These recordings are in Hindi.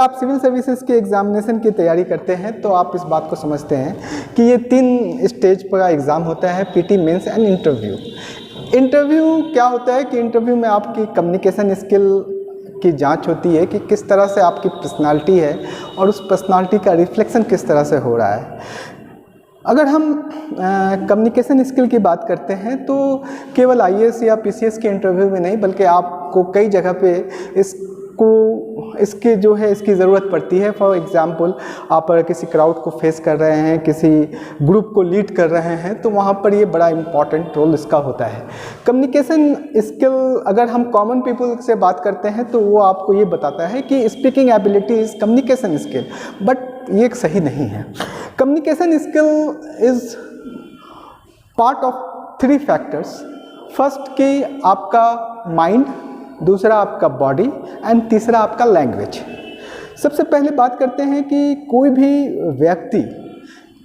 आप सिविल सर्विसेज के एग्जामिनेशन की तैयारी करते हैं तो आप इस बात को समझते हैं कि ये 3 स्टेज पर एग्ज़ाम होता है, PT, mains and interview. Interview क्या होता है कि इंटरव्यू में आपकी कम्युनिकेशन स्किल की जांच होती है कि किस तरह से आपकी पर्सनालिटी है और उस पर्सनालिटी का रिफ्लेक्शन किस तरह से हो रहा है। अगर हम कम्युनिकेशन स्किल की बात करते हैं तो केवल आईएएस या पीसीएस के इंटरव्यू में नहीं बल्कि आपको कई जगह पे इसकी जो है इसकी ज़रूरत पड़ती है। फॉर एग्ज़ाम्पल, आप अगर किसी क्राउड को फेस कर रहे हैं, किसी ग्रुप को लीड कर रहे हैं, तो वहाँ पर ये बड़ा इम्पॉर्टेंट रोल इसका होता है। कम्युनिकेशन स्किल अगर हम कॉमन पीपल से बात करते हैं तो वो आपको ये बताता है कि speaking ability is communication skill, but ये सही नहीं है। Communication skill is part of 3 factors. First कि आपका माइंड, दूसरा आपका बॉडी एंड तीसरा आपका लैंग्वेज। सबसे पहले बात करते हैं कि कोई भी व्यक्ति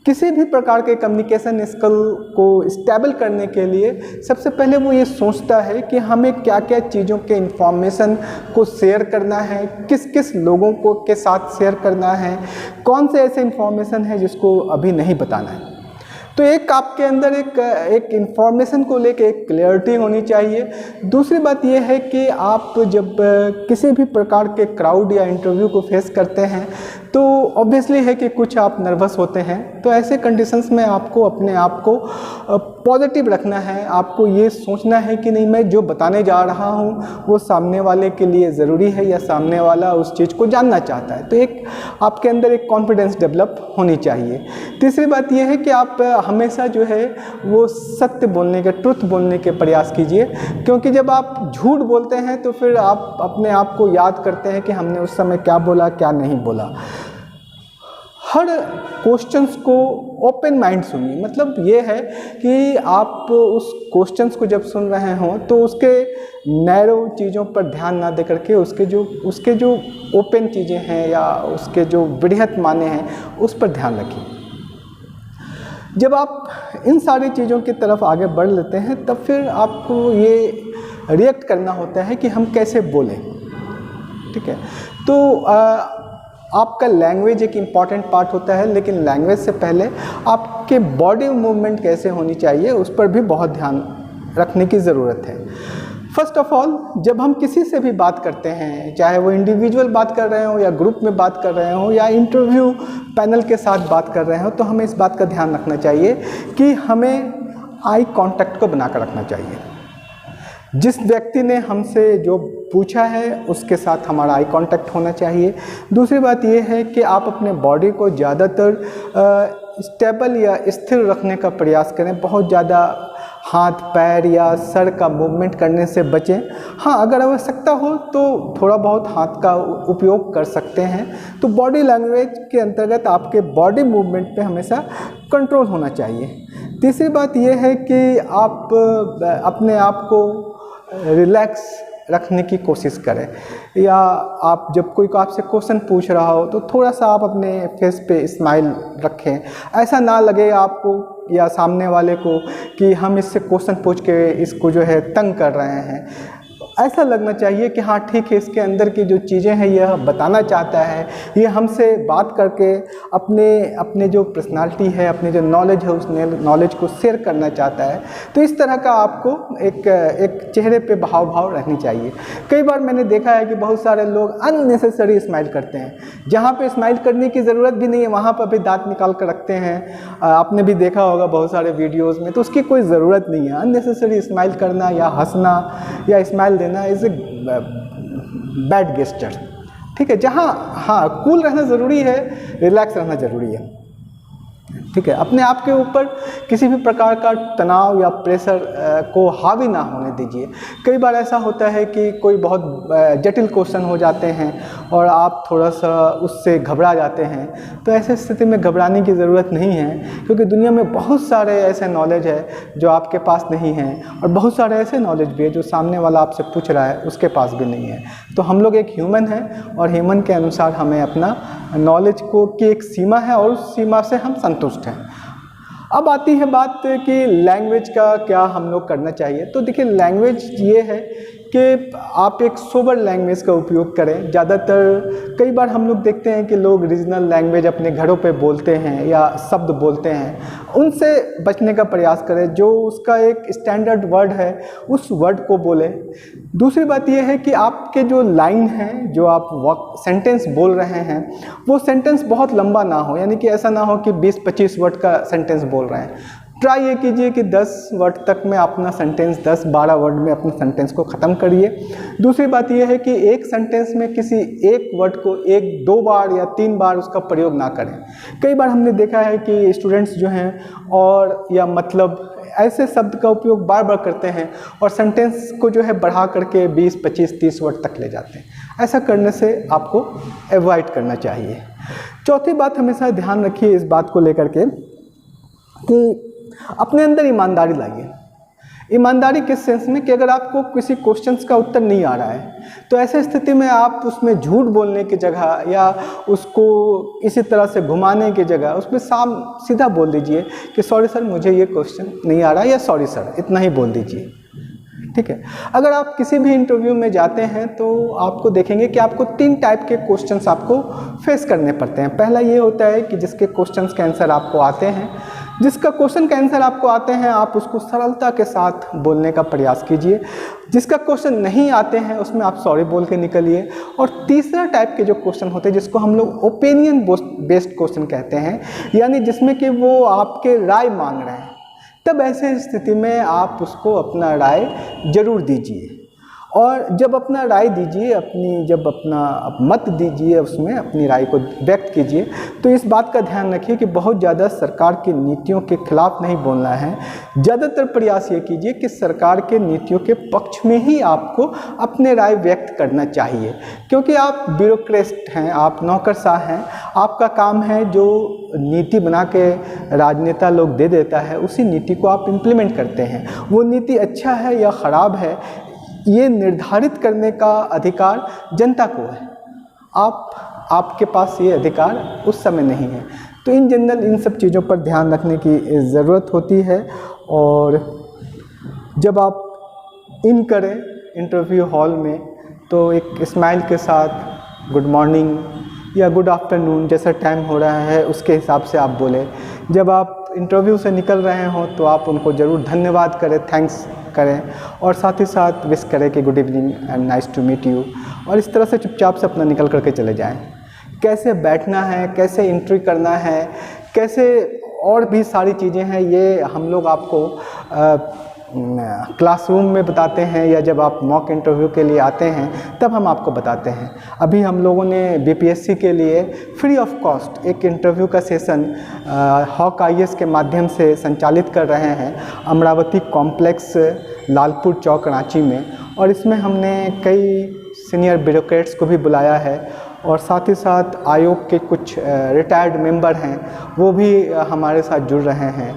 किसी भी प्रकार के कम्युनिकेशन स्किल को स्टेबल करने के लिए सबसे पहले वो ये सोचता है कि हमें क्या क्या चीज़ों के इंफॉर्मेशन को शेयर करना है, किस किस लोगों को के साथ शेयर करना है, कौन से ऐसे इंफॉर्मेशन है जिसको अभी नहीं बताना है। तो एक आपके अंदर एक इंफॉर्मेशन को लेके एक क्लैरिटी होनी चाहिए। दूसरी बात यह है कि आप जब किसी भी प्रकार के क्राउड या इंटरव्यू को फेस करते हैं तो ऑब्वियसली है कि कुछ आप नर्वस होते हैं, तो ऐसे कंडीशंस में आपको अपने आप को पॉजिटिव रखना है। आपको ये सोचना है कि नहीं, मैं जो बताने जा रहा हूँ वो सामने वाले के लिए ज़रूरी है या सामने वाला उस चीज़ को जानना चाहता है। तो एक आपके अंदर एक कॉन्फिडेंस डेवलप होनी चाहिए। तीसरी बात यह है कि आप हमेशा जो है वो सत्य बोलने के, ट्रुथ बोलने के प्रयास कीजिए, क्योंकि जब आप झूठ बोलते हैं तो फिर आप अपने आप को याद करते हैं कि हमने उस समय क्या बोला, क्या नहीं बोला। हर क्वेश्चंस को ओपन माइंड सुनिए। मतलब ये है कि आप उस क्वेश्चंस को जब सुन रहे हों तो उसके नैरो चीज़ों पर ध्यान ना दे करके उसके जो ओपन चीज़ें हैं या उसके जो बृहत माने हैं उस पर ध्यान रखिए। जब आप इन सारी चीज़ों की तरफ आगे बढ़ लेते हैं तब फिर आपको ये रिएक्ट करना होता है कि हम कैसे बोलें। ठीक है, तो आपका लैंग्वेज एक इम्पॉर्टेंट पार्ट होता है, लेकिन लैंग्वेज से पहले आपके बॉडी मूवमेंट कैसे होनी चाहिए उस पर भी बहुत ध्यान रखने की ज़रूरत है। फर्स्ट ऑफ ऑल, जब हम किसी से भी बात करते हैं, चाहे वो इंडिविजुअल बात कर रहे हो या ग्रुप में बात कर रहे हो या इंटरव्यू पैनल के साथ बात कर रहे हो, तो हमें इस बात का ध्यान रखना चाहिए कि हमें आई कांटेक्ट को बनाकर रखना चाहिए। जिस व्यक्ति ने हमसे जो पूछा है उसके साथ हमारा आई कांटेक्ट होना चाहिए। दूसरी बात यह है कि आप अपने बॉडी को ज़्यादातर स्टेबल या स्थिर रखने का प्रयास करें। बहुत ज़्यादा हाथ, पैर या सर का मूवमेंट करने से बचें। हाँ, अगर आवश्यकता हो तो थोड़ा बहुत हाथ का उपयोग कर सकते हैं। तो बॉडी लैंग्वेज के अंतर्गत आपके बॉडी मूवमेंट पे हमेशा कंट्रोल होना चाहिए। तीसरी बात यह है कि आप अपने आप को रिलैक्स रखने की कोशिश करें, या आप जब कोई आपसे क्वेश्चन पूछ रहा हो तो थोड़ा सा आप अपने फेस पे स्माइल रखें। ऐसा ना लगे आपको या सामने वाले को कि हम इससे क्वेश्चन पूछ के इसको जो है तंग कर रहे हैं। ऐसा लगना चाहिए कि हाँ ठीक है, इसके अंदर की जो चीज़ें हैं यह बताना चाहता है, ये हमसे बात करके अपने जो पर्सनालिटी है, अपने जो नॉलेज है उस नॉलेज को शेयर करना चाहता है। तो इस तरह का आपको एक चेहरे पे भाव रहनी चाहिए। कई बार मैंने देखा है कि बहुत सारे लोग अननेसेसरी स्माइल करते हैं, जहाँ पे स्माइल करने की ज़रूरत भी नहीं है वहाँ पर भी दांत निकाल कर रखते हैं। आपने भी देखा होगा बहुत सारे वीडियोज़ में, तो उसकी कोई ज़रूरत नहीं है। अननेसेसरी स्माइल करना या हंसना या स्माइल देना इज़ ए बैड गेस्चर। ठीक है, जहाँ हाँ कूल रहना ज़रूरी है, रिलैक्स रहना ज़रूरी है। ठीक है, अपने आप के ऊपर किसी भी प्रकार का तनाव या प्रेशर को हावी ना होने दीजिए। कई बार ऐसा होता है कि कोई बहुत जटिल क्वेश्चन हो जाते हैं और आप थोड़ा सा उससे घबरा जाते हैं। तो ऐसे स्थिति में घबराने की ज़रूरत नहीं है, क्योंकि दुनिया में बहुत सारे ऐसे नॉलेज है जो आपके पास नहीं है, और बहुत सारे ऐसे नॉलेज भी है जो सामने वाला आपसे पूछ रहा है उसके पास भी नहीं है। तो हम लोग एक ह्यूमन है और ह्यूमन के अनुसार हमें अपना नॉलेज को की एक सीमा है और उस सीमा से हम संतुष्ट हैं। अब आती है बात कि लैंग्वेज का क्या हम लोग करना चाहिए। तो देखिए, लैंग्वेज ये है कि आप एक सोबर लैंग्वेज का उपयोग करें। ज़्यादातर कई बार हम लोग देखते हैं कि लोग रीजनल लैंग्वेज अपने घरों पे बोलते हैं या शब्द बोलते हैं, उनसे बचने का प्रयास करें। जो उसका एक स्टैंडर्ड वर्ड है उस वर्ड को बोलें। दूसरी बात यह है कि आपके जो लाइन हैं, जो आप सेंटेंस बोल रहे हैं, वो सेंटेंस बहुत लंबा ना हो, यानी कि ऐसा ना हो कि 20-25 वर्ड का सेंटेंस बोल रहे हैं। ट्राई ये कीजिए कि 10 वर्ड तक में अपना सेंटेंस, 10-12 वर्ड में अपने सेंटेंस को ख़त्म करिए। दूसरी बात यह है कि एक सेंटेंस में किसी एक वर्ड को 1-2 बार या 3 बार उसका प्रयोग ना करें। कई बार हमने देखा है कि स्टूडेंट्स जो हैं और या मतलब ऐसे शब्द का उपयोग बार बार करते हैं और सेंटेंस को जो है बढ़ा करके 20, 25, 30 वर्ड तक ले जाते हैं। ऐसा करने से आपको अवॉइड करना चाहिए। चौथी बात, हमेशा ध्यान रखिए इस बात को लेकर के कि अपने अंदर ईमानदारी लाइए। ईमानदारी किस सेंस में कि अगर आपको किसी क्वेश्चंस का उत्तर नहीं आ रहा है तो ऐसे स्थिति में आप उसमें झूठ बोलने की जगह या उसको इसी तरह से घुमाने की जगह उसमें सीधा बोल दीजिए कि सॉरी सर, मुझे ये क्वेश्चन नहीं आ रहा, या सॉरी सर, इतना ही बोल दीजिए। ठीक है। अगर आप किसी भी इंटरव्यू में जाते हैं तो आपको देखेंगे कि आपको 3 टाइप के क्वेश्चंस आपको फेस करने पड़ते हैं। पहला ये होता है कि जिसके क्वेश्चंस के आंसर आपको आते हैं, जिसका क्वेश्चन का आंसर आपको आते हैं आप उसको सरलता के साथ बोलने का प्रयास कीजिए। जिसका क्वेश्चन नहीं आते हैं उसमें आप सॉरी बोल के निकलिए। और तीसरा टाइप के जो क्वेश्चन होते हैं जिसको हम लोग ओपिनियन बेस्ड क्वेश्चन कहते हैं, यानी जिसमें कि वो आपके राय मांग रहे हैं, तब ऐसे स्थिति में आप उसको अपना राय ज़रूर दीजिए। और जब अपना राय दीजिए, जब अपना मत दीजिए, उसमें अपनी राय को व्यक्त कीजिए, तो इस बात का ध्यान रखिए कि बहुत ज़्यादा सरकार की नीतियों के खिलाफ नहीं बोलना है। ज़्यादातर प्रयास ये कीजिए कि सरकार के नीतियों के पक्ष में ही आपको अपने राय व्यक्त करना चाहिए, क्योंकि आप ब्यूरोक्रेट हैं, आप नौकरशाह हैं। आपका काम है जो नीति बना के राजनेता लोग दे देता है, उसी नीति को आप इम्प्लीमेंट करते हैं। वो नीति अच्छा है या ख़राब है, ये निर्धारित करने का अधिकार जनता को है। आपके पास ये अधिकार उस समय नहीं है। तो इन जनरल इन सब चीज़ों पर ध्यान रखने की ज़रूरत होती है। और जब आप इन करें इंटरव्यू हॉल में तो एक स्माइल के साथ गुड मॉर्निंग या गुड आफ्टरनून, जैसा टाइम हो रहा है उसके हिसाब से आप बोलें। जब आप इंटरव्यू से निकल रहे हों तो आप उनको ज़रूर धन्यवाद करें, थैंक्स करें, और साथ ही साथ विश करें कि good evening and nice to meet you, और इस तरह से चुपचाप से अपना निकल करके चले जाएं। कैसे बैठना है, कैसे एंट्री करना है, कैसे और भी सारी चीज़ें हैं, ये हम लोग आपको क्लासरूम में बताते हैं, या जब आप मॉक इंटरव्यू के लिए आते हैं तब हम आपको बताते हैं। अभी हम लोगों ने बीपीएससी के लिए फ्री ऑफ कॉस्ट एक इंटरव्यू का सेशन हॉक IAS के माध्यम से संचालित कर रहे हैं अमरावती कॉम्प्लेक्स लालपुर चौक रांची में, और इसमें हमने कई सीनियर ब्यूरोक्रेट्स को भी बुलाया है, और साथ ही साथ आयोग के कुछ रिटायर्ड मेंबर हैं वो भी हमारे साथ जुड़ रहे हैं।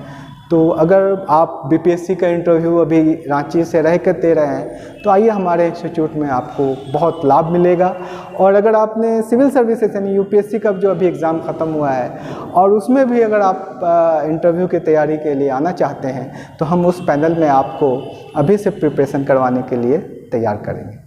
तो अगर आप बीपीएससी का इंटरव्यू अभी रांची से रह कर दे रहे हैं तो आइए हमारे इंस्टीट्यूट में, आपको बहुत लाभ मिलेगा। और अगर आपने सिविल सर्विसेज यानी यूपीएससी का जो अभी एग्ज़ाम ख़त्म हुआ है और उसमें भी अगर आप इंटरव्यू की तैयारी के लिए आना चाहते हैं तो हम उस पैनल में आपको अभी से प्रिपरेशन करवाने के लिए तैयार करेंगे।